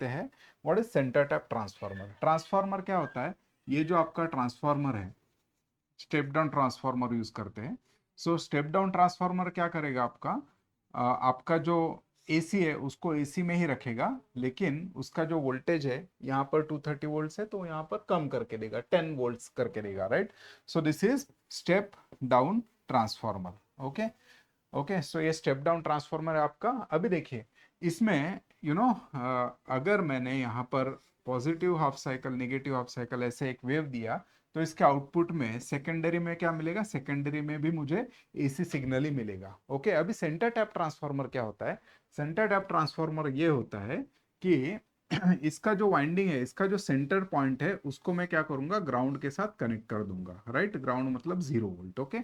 हैं what is centre tap transformer. Transformer क्या होता है, ये जो आपका ट्रांसफार्मर है, स्टेप डाउन ट्रांसफार्मर यूज करते हैं। सो स्टेप डाउन ट्रांसफार्मर क्या करेगा, आपका जो एसी है उसको एसी में ही रखेगा, लेकिन उसका जो वोल्टेज है यहाँ पर 230 वोल्ट है तो यहाँ पर कम करके देगा, 10 वोल्ट्स करके देगा, right. So this is step down transformer. Okay, okay, so ये स्टेप डाउन ट्रांसफार्मर है आपका। अभी देखिए इसमें अगर मैंने यहाँ पर positive half cycle, negative half cycle ऐसे एक वेव दिया, तो इसके आउटपुट में सेकेंडरी में क्या मिलेगा, सेकेंडरी में भी मुझे एसी सिग्नल ही मिलेगा। ओके, अभी सेंटर टैप ट्रांसफार्मर क्या होता है, सेंटर टैप ट्रांसफार्मर ये होता है कि इसका जो वाइंडिंग है, इसका जो सेंटर पॉइंट है उसको मैं क्या करूंगा, ग्राउंड के साथ कनेक्ट कर दूंगा, राइट। ग्राउंड मतलब 0 वोल्ट। ओके,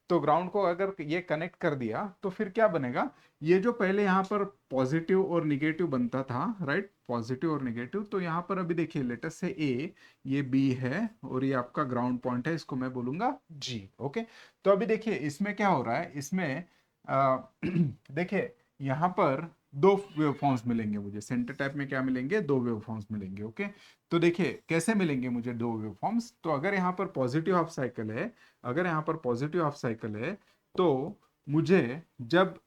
तो ग्राउंड को अगर ये कनेक्ट कर दिया तो फिर क्या बनेगा, ये जो पहले यहाँ पर पॉजिटिव और निगेटिव बनता था, राइट, पॉजिटिव और निगेटिव, तो यहाँ पर अभी देखिए लेटर से ए, ये बी है और ये आपका ग्राउंड पॉइंट है, इसको मैं बोलूंगा जी। ओके, तो अभी देखिए इसमें क्या हो रहा है, इसमें देखिए यहाँ पर दो वेवफॉर्म्स मिलेंगे मुझे, सेंटर टाइप में क्या मिलेंगे, दो वेवफॉर्म्स मिलेंगे। ओके, तो देखिए कैसे मिलेंगे मुझे दो वेवफॉर्म्स, तो अगर यहाँ पर पॉजिटिव हाफ साइकिल है, अगर यहाँ पर पॉजिटिव हाफ साइकिल है तो मुझे जब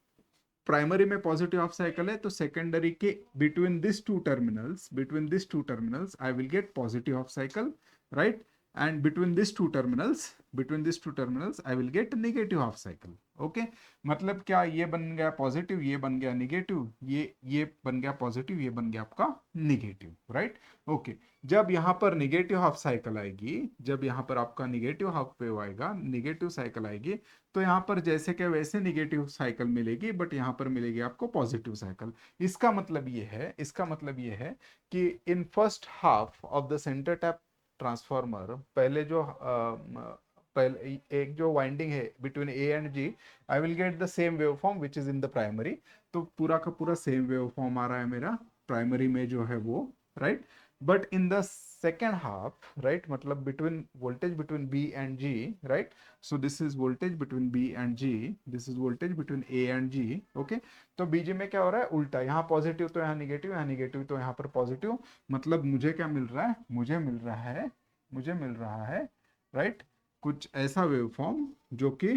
प्राइमरी में पॉजिटिव हाफ साइकिल है तो सेकेंडरी के between this two terminals I will gate positive half cycle, right, and between this two terminals I will get negative half cycle. Okay, मतलब क्या, ये बन गया पॉजिटिव, ये बन गया निगेटिव, ये बन गया पॉजिटिव, ये बन गया आपका निगेटिव, राइट। ओके, जब यहाँ पर निगेटिव हाफ साइकिल आएगी, जब यहाँ पर आपका निगेटिव हाफ वेव आएगा, निगेटिव साइकिल आएगी, तो यहाँ पर जैसे कि वैसे निगेटिव साइकिल मिलेगी, बट यहाँ पर मिलेगी आपको पॉजिटिव साइकिल। इसका मतलब ये है कि in first half of the centre tap transformer, पहले एक जो वाइंडिंग है between A and G, I will get the same wave form which is in the primary. तो पूरा का पूरा सेम वेव फॉर्म आ रहा है मेरा प्राइमरी में जो है वो, right. But in the second half, right, मतलब between voltage between B and G, right, so this is voltage between B and G, this is voltage between A and G। Okay, तो बीजी में क्या हो रहा है, उल्टा, यहाँ पॉजिटिव तो यहाँ निगेटिव, यहाँ निगेटिव तो यहाँ पर पॉजिटिव, मतलब मुझे क्या मिल रहा है, मुझे मिल रहा है, राइट, कुछ ऐसा वेवफॉर्म जो कि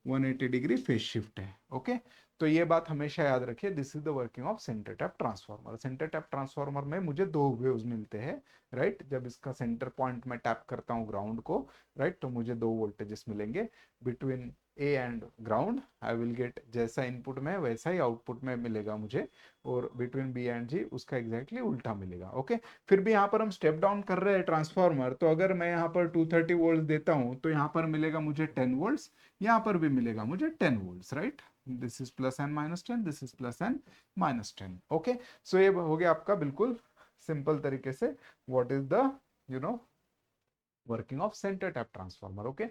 180 डिग्री फेज शिफ्ट है। ओके, तो ये बात हमेशा याद रखिए, this is the working of centre tap transformer. Centre tap transformer में मुझे दो वेव्स मिलते हैं, राइट, जब इसका सेंटर पॉइंट में टैप करता हूँ ग्राउंड को, राइट, तो मुझे दो वोल्टेजेस मिलेंगे between A and ground, I will gate जैसा इनपुट में वैसा ही आउटपुट में मिलेगा मुझे, और बिटवीन बी एंड जी उसका एग्जैक्टली उल्टा मिलेगा। ओके, फिर भी यहाँ पर हम स्टेप डाउन कर रहे हैं ट्रांसफार्मर, तो अगर मैं यहाँ पर 230 वोल्ट देता हूँ तो यहाँ पर मिलेगा मुझे 10 वोल्ट्स, यहाँ पर भी मिलेगा मुझे 10 volts, right. This is plus and minus 10, this is plus and minus 10। Okay, so ये हो गया आपका बिल्कुल सिंपल तरीके से what is the you know working of centre tap transformer. Okay,